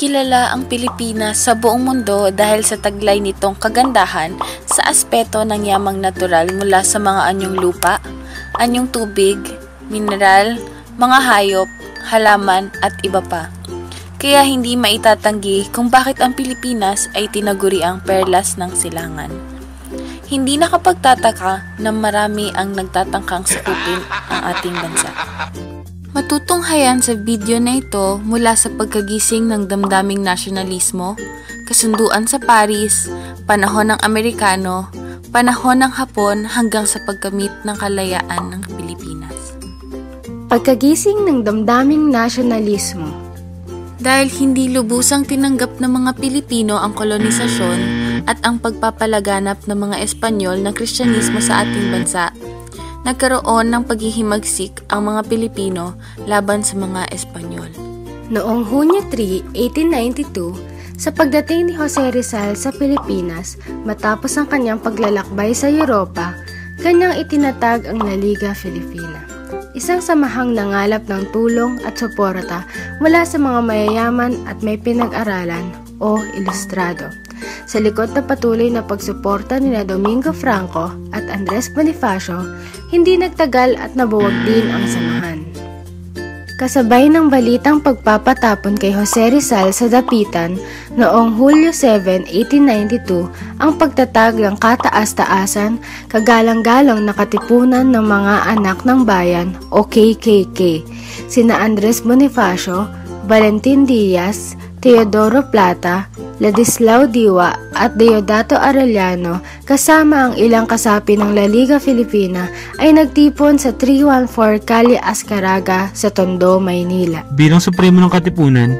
Kilala ang Pilipinas sa buong mundo dahil sa taglay nitong kagandahan sa aspeto ng yamang natural mula sa mga anyong lupa, anyong tubig, mineral, mga hayop, halaman at iba pa. Kaya hindi maitatanggi kung bakit ang Pilipinas ay tinaguri ang perlas ng silangan. Hindi nakapagtataka na marami ang nagtatangkang sakupin ang ating bansa. Matutunghayan sa video na ito mula sa pagkagising ng damdaming nasyonalismo, kasunduan sa Paris, panahon ng Amerikano, panahon ng Hapon hanggang sa pagkamit ng kalayaan ng Pilipinas. Pagkagising ng damdaming nasyonalismo. Dahil hindi lubusang tinanggap ng mga Pilipino ang kolonisasyon at ang pagpapalaganap ng mga Espanyol ng Kristyanismo sa ating bansa, nagkaroon ng paghihimagsik ang mga Pilipino laban sa mga Espanyol. Noong Hunyo 3, 1892, sa pagdating ni Jose Rizal sa Pilipinas matapos ang kanyang paglalakbay sa Europa, kanyang itinatag ang La Liga Filipina. Isang samahang nangalap ng tulong at suporta mula sa mga mayayaman at may pinag-aralan o ilustrado. Sa likod na patuloy na pagsuporta nila Domingo Franco at Andres Bonifacio, hindi nagtagal at nabuwag din ang samahan. Kasabay ng balitang pagpapatapon kay Jose Rizal sa Dapitan noong Hulyo 7, 1892, ang pagtatag ng kataas-taasan, kagalang-galang na katipunan ng mga anak ng bayan o KKK, sina Andres Bonifacio, Valentin Diaz, Teodoro Plata, Ladislao Diwa at Deodato Arellano kasama ang ilang kasapi ng La Liga Filipina ay nagtipon sa 314 Calle Ascaraga sa Tondo, Maynila. Bilang supremo ng katipunan,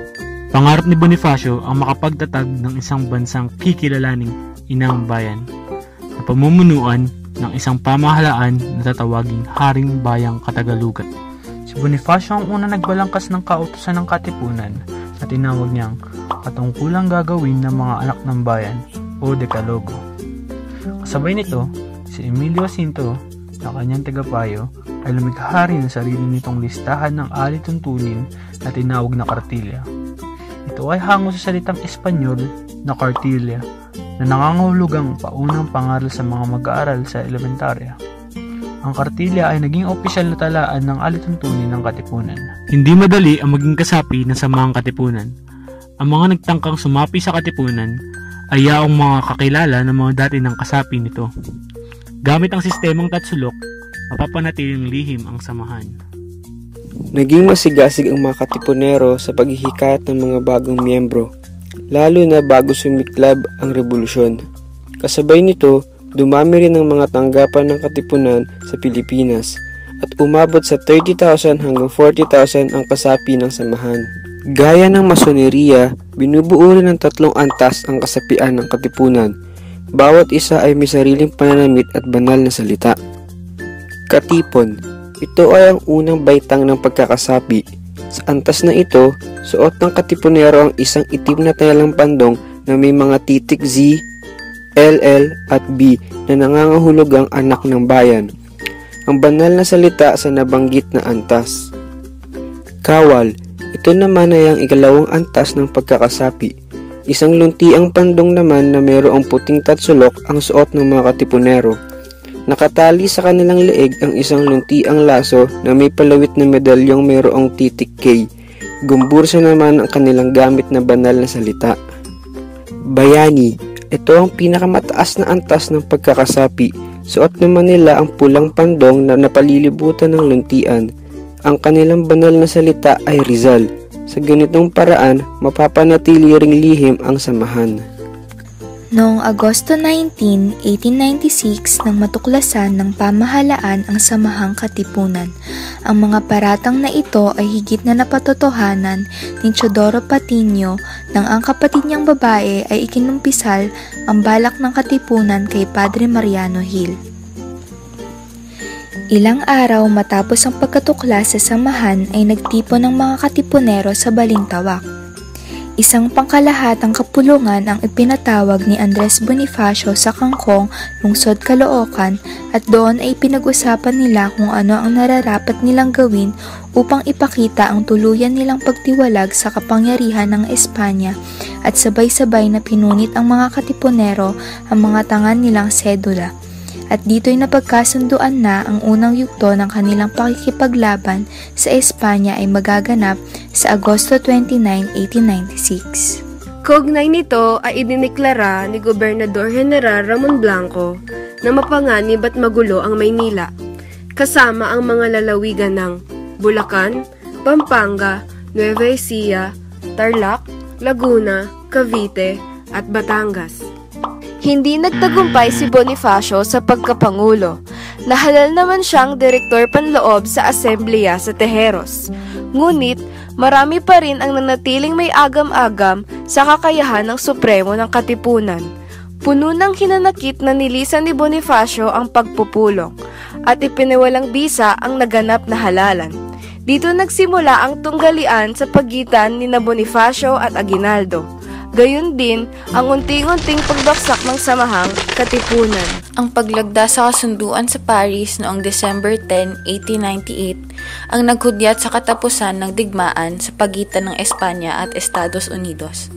pangarap ni Bonifacio ang makapagtatag ng isang bansang kikilalaning inang bayan na pamumunuan ng isang pamahalaan na tatawaging Haring Bayang Katagalugan. Si Bonifacio ang unang nagbalangkas ng kautusan ng katipunan na tinawag niyang katungkulang gagawin ng mga anak ng bayan o Dekalogo. Kasabay nito, si Emilio Jacinto na kanyang tagapayo ay lumighari ng sarili nitong listahan ng alituntunin na tinawag na kartilya. Ito ay hango sa salitang Espanyol na kartilya na nangangahulugang paunang pangaral sa mga mag-aaral sa elementarya. Ang kartilya ay naging opisyal na talaan ng alituntunin ng katipunan. Hindi madali ang maging kasapi ng samahang katipunan. Ang mga nagtangkang sumapi sa katipunan ay yaong mga kakilala ng mga dati ng kasapi nito. Gamit ang sistemang tatsulok, mapapanatiling lihim ang samahan. Naging masigasig ang mga katipunero sa paghihikayat ng mga bagong miyembro, lalo na bago sumiklab ang revolusyon. Kasabay nito, dumami rin ang mga tanggapan ng katipunan sa Pilipinas at umabot sa 30,000 hanggang 40,000 ang kasapi ng samahan. Gaya ng masoneriya, binubuo rin ng 3 antas ang kasapian ng katipunan. Bawat isa ay may sariling pananamit at banal na salita. Katipon, ito ay ang unang baitang ng pagkakasapi. Sa antas na ito, suot ng katipunero ang isang itim na tayalang pandong na may mga titik Z, LL at B na nangangahulugang anak ng bayan. Ang banal na salita sa nabanggit na antas. Kawal, ito naman ay ang ikalawang antas ng pagkakasapi. Isang luntiang pandong naman na mayroong puting tatsulok ang suot ng mga katipunero. Nakatali sa kanilang leeg ang isang luntiang laso na may palawit na medalyong mayroong titik K. Gumbursa naman ang kanilang gamit na banal na salita. Bayani, ito ang pinakamataas na antas ng pagkakasapi. Suot naman nila ang pulang pandong na napalilibutan ng luntian. Ang kanilang banal na salita ay Rizal. Sa ganitong paraan, mapapanatili ring lihim ang samahan. Noong Agosto 19, 1896 nang matuklasan ng pamahalaan ang Samahang Katipunan, ang mga paratang na ito ay higit na napatotohanan ni Teodoro Patino nang ang kapatid niyang babae ay ikinumpisal ang balak ng katipunan kay Padre Mariano Gil. Ilang araw matapos ang pagkatuklas sa samahan ay nagtipon ng mga katipunero sa Balintawak. Isang pangkalahatang kapulungan ang ipinatawag ni Andres Bonifacio sa Kangkong, lungsod Caloocan, at doon ay pinag-usapan nila kung ano ang nararapat nilang gawin upang ipakita ang tuluyan nilang pagtiwalag sa kapangyarihan ng Espanya, at sabay-sabay na pinunit ang mga katipunero ang mga tangan nilang sedula. At dito'y napagkasunduan na ang unang yugto ng kanilang pakikipaglaban sa Espanya ay magaganap sa Agosto 29, 1896. Kaugnay nito ay idiniklara ni Gobernador General Ramon Blanco na mapanganib at magulo ang Maynila, kasama ang mga lalawigan ng Bulacan, Pampanga, Nueva Ecija, Tarlac, Laguna, Cavite at Batangas. Hindi nagtagumpay si Bonifacio sa pagkapangulo. Nahalal naman siyang direktor panloob sa Asembleya sa Tejeros. Ngunit, marami pa rin ang nanatiling may agam-agam sa kakayahan ng Supremo ng Katipunan. Puno ng hinanakit na nilisan ni Bonifacio ang pagpupulong at ipiniwalang bisa ang naganap na halalan. Dito nagsimula ang tunggalian sa pagitan ni Bonifacio at Aguinaldo. Gayon din ang unting-unting pagbaksak ng samahang katipunan. Ang paglagda sa kasunduan sa Paris noong December 10, 1898 ang naghudyat sa katapusan ng digmaan sa pagitan ng Espanya at Estados Unidos.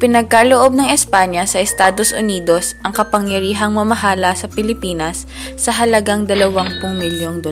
Pinagkaloob ng Espanya sa Estados Unidos ang kapangyarihang mamahala sa Pilipinas sa halagang $20 milyong.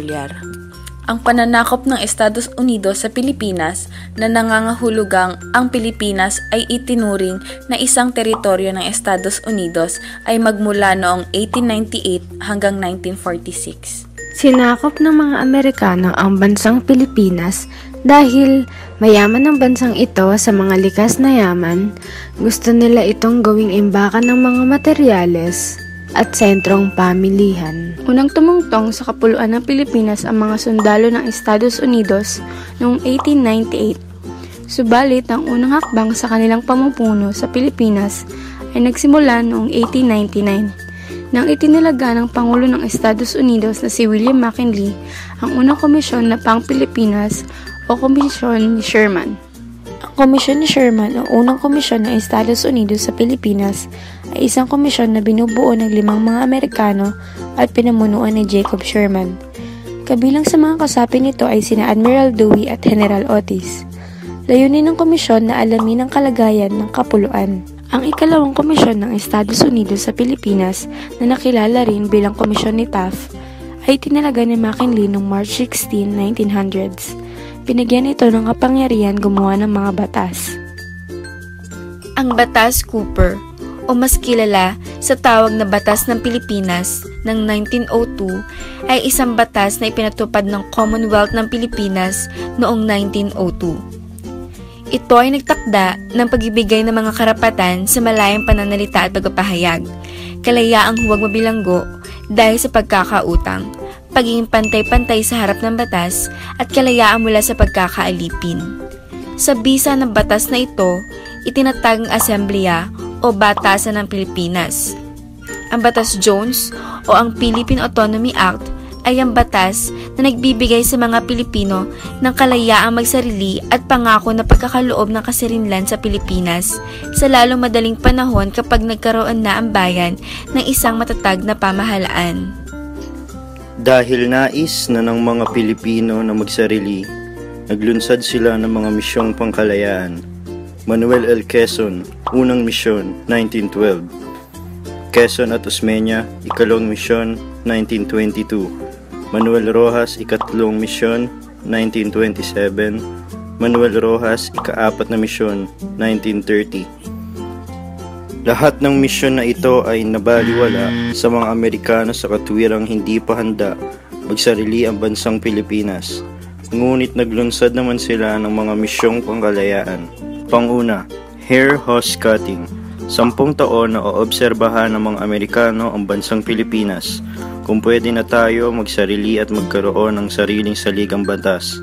Ang pananakop ng Estados Unidos sa Pilipinas na nangangahulugang ang Pilipinas ay itinuring na isang teritoryo ng Estados Unidos ay magmula noong 1898 hanggang 1946. Sinakop ng mga Amerikano ang bansang Pilipinas dahil mayaman ang bansang ito sa mga likas na yaman. Gusto nila itong gawing imbakan ng mga materyales at sentrong pamilihan. Unang tumungtong sa kapuluan ng Pilipinas ang mga sundalo ng Estados Unidos noong 1898. Subalit, ang unang hakbang sa kanilang pamumuno sa Pilipinas ay nagsimula noong 1899. Nang itinalaga ng Pangulo ng Estados Unidos na si William McKinley ang unang komisyon na pang-Pilipinas o Komisyon ni Sherman. Ang Komisyon ni Sherman, ang unang komisyon ng Estados Unidos sa Pilipinas, ay isang komisyon na binubuo ng 5 mga Amerikano at pinamunuan ni Jacob Sherman. Kabilang sa mga kasapi nito ay sina Admiral Dewey at General Otis. Layunin ng komisyon na alamin ang kalagayan ng kapuluan. Ang ikalawang komisyon ng Estados Unidos sa Pilipinas na nakilala rin bilang Komisyon ni Taft ay tinalaga ni McKinley noong March 16, 1900s. Pinagyan ito ng kapangyarihan gumawa ng mga batas. Ang Batas Cooper, o mas kilala sa tawag na Batas ng Pilipinas ng 1902, ay isang batas na ipinatupad ng Commonwealth ng Pilipinas noong 1902. Ito ay nagtakda ng pagbibigay ng mga karapatan sa malayang pananalita at pagpapahayag, kalayaang huwag mabilanggo dahil sa pagkakautang, pagiging pantay-pantay sa harap ng batas, at kalayaan mula sa pagkakaalipin. Sa bisa ng batas na ito, itinatag ang Asembleya o Batasan ng Pilipinas. Ang Batas Jones o ang Philippine Autonomy Act ay ang batas na nagbibigay sa mga Pilipino ng kalayaang magsarili at pangako na pagkakaloob ng kasarinlan sa Pilipinas sa lalong madaling panahon kapag nagkaroon na ang bayan ng isang matatag na pamahalaan. Dahil nais na ng mga Pilipino na magsarili, naglunsad sila ng mga misyong pangkalayaan. Manuel L. Quezon, unang misyon, 1912. Quezon at Osmeña, ikalawang misyon, 1922. Manuel Rojas, ikatlong misyon, 1927. Manuel Rojas, ikaapat na misyon, 1930. Lahat ng misyon na ito ay nabaliwala sa mga Amerikano sa katwirang hindi pa handa magsarili ang bansang Pilipinas. Ngunit naglunsad naman sila ng mga misyong pangkalayaan. Panguna, hair hose cutting. 10 taon na oobserbahan ng mga Amerikano ang bansang Pilipinas kung pwede na tayo magsarili at magkaroon ng sariling saligang batas.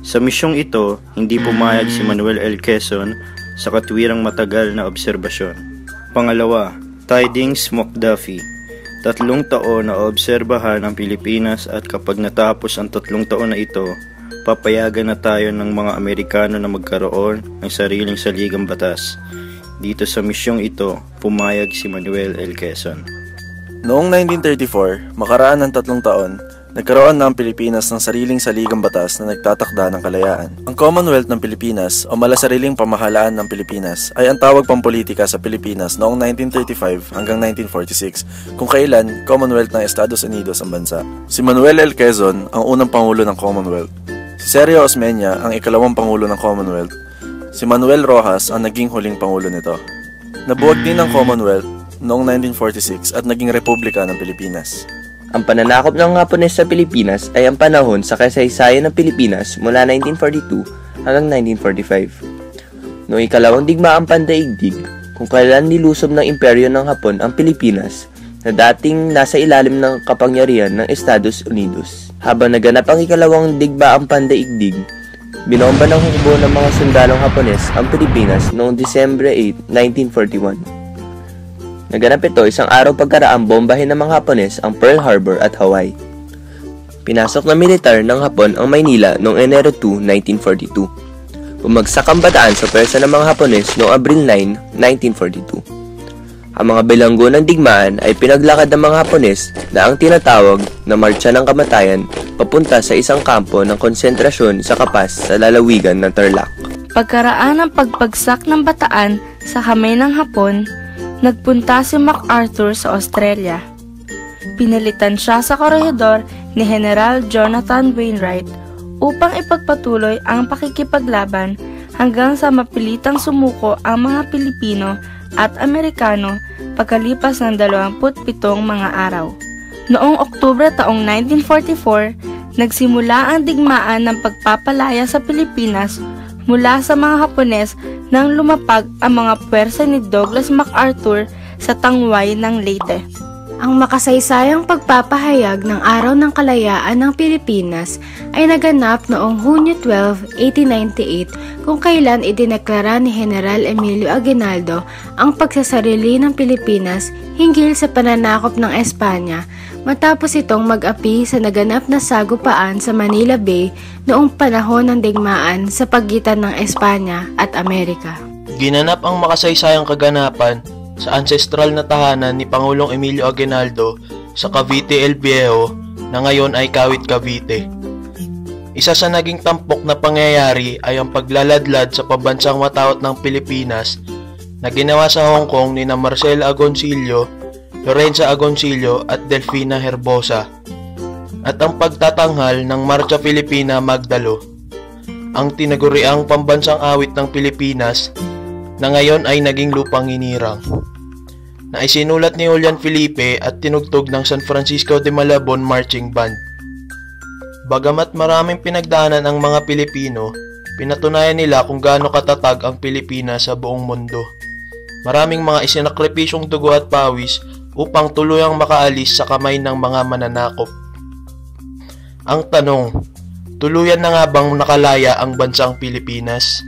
Sa misyong ito, hindi pumayag si Manuel L. Quezon sa katwirang matagal na obserbasyon. Pangalawa, Tidings McDuffie. 3 taon na oobserbahan ang Pilipinas at kapag natapos ang 3 taon na ito, papayagan na tayo ng mga Amerikano na magkaroon ng sariling saligang batas. Dito sa misyong ito, pumayag si Manuel L. Quezon. Noong 1934, makaraan ng 3 taon, nagkaroon ng Pilipinas ng sariling saligang batas na nagtatakda ng kalayaan. Ang Commonwealth ng Pilipinas o Malasariling Pamahalaan ng Pilipinas ay ang tawag pampolitika sa Pilipinas noong 1935 hanggang 1946, kung kailan Commonwealth ng Estados Unidos ang bansa. Si Manuel L. Quezon ang unang pangulo ng Commonwealth. Si Sergio Osmeña ang ikalawang pangulo ng Commonwealth. Si Manuel Rojas ang naging huling pangulo nito. Nabuwag din ang Commonwealth noong 1946 at naging Republika ng Pilipinas. Ang pananakop ng Hapones sa Pilipinas ay ang panahon sa kasaysayan ng Pilipinas mula 1942 hanggang 1945. Noong ikalawang digmaang pandaigdig, kung kailan nilusob ng imperyo ng Hapon ang Pilipinas na dating nasa ilalim ng kapangyarihan ng Estados Unidos. Habang naganap ang ikalawang digmaang pandaigdig, binomba ng hukbo ng mga sundalong Hapones ang Pilipinas noong Disyembre 8, 1941. Naganap ito isang araw pagkaraang bombahin ng mga Hapones ang Pearl Harbor at Hawaii. Pinasok na militar ng Hapon ang Maynila noong Enero 2, 1942. Bumagsak ang Bataan sa pwersa ng mga Hapones noong Abril 9, 1942. Ang mga bilanggo ng digmaan ay pinaglakad ng mga Hapones na ang tinatawag na Marcha ng Kamatayan papunta sa isang kampo ng konsentrasyon sa Kapas sa lalawigan ng Tarlac. Pagkaraan ng pagbagsak ng Bataan sa kamay ng Hapon, nagpunta si MacArthur sa Australia. Pinalitan siya sa korehedor ni General Jonathan Wainwright upang ipagpatuloy ang pakikipaglaban hanggang sa mapilitang sumuko ang mga Pilipino at Amerikano pagkalipas ng 27 mga araw. Noong Oktubre taong 1944, nagsimula ang digmaan ng pagpapalaya sa Pilipinas mula sa mga Hapones nang lumapag ang mga puwersa ni Douglas MacArthur sa tangway ng Leyte. Ang makasaysayang pagpapahayag ng Araw ng Kalayaan ng Pilipinas ay naganap noong Hunyo 12, 1898 kung kailan idineklara ni General Emilio Aguinaldo ang pagsasarili ng Pilipinas hinggil sa pananakop ng Espanya matapos itong mag-api sa naganap na sagupaan sa Manila Bay noong panahon ng digmaan sa pagitan ng Espanya at Amerika. Ginanap ang makasaysayang kaganapan sa ancestral na tahanan ni Pangulong Emilio Aguinaldo sa Cavite El Viejo na ngayon ay Kawit, Cavite. Isa sa naging tampok na pangyayari ay ang paglaladlad sa pambansang watawat ng Pilipinas na ginawa sa Hong Kong ni na Marcela Agoncillo, Lorenza Agoncillo at Delfina Herbosa, at ang pagtatanghal ng Marcha Filipina Magdalo, ang tinaguriang pambansang awit ng Pilipinas na ngayon ay naging lupang hinirang, na isinulat ni Julian Felipe at tinugtog ng San Francisco de Malabon Marching Band. Bagamat maraming pinagdaanan ang mga Pilipino, pinatunayan nila kung gaano katatag ang Pilipinas sa buong mundo. Maraming mga isinakripisyong dugo at pawis upang tuluyang makaalis sa kamay ng mga mananakop. Ang tanong, tuluyan na nga bang nakalaya ang bansang Pilipinas?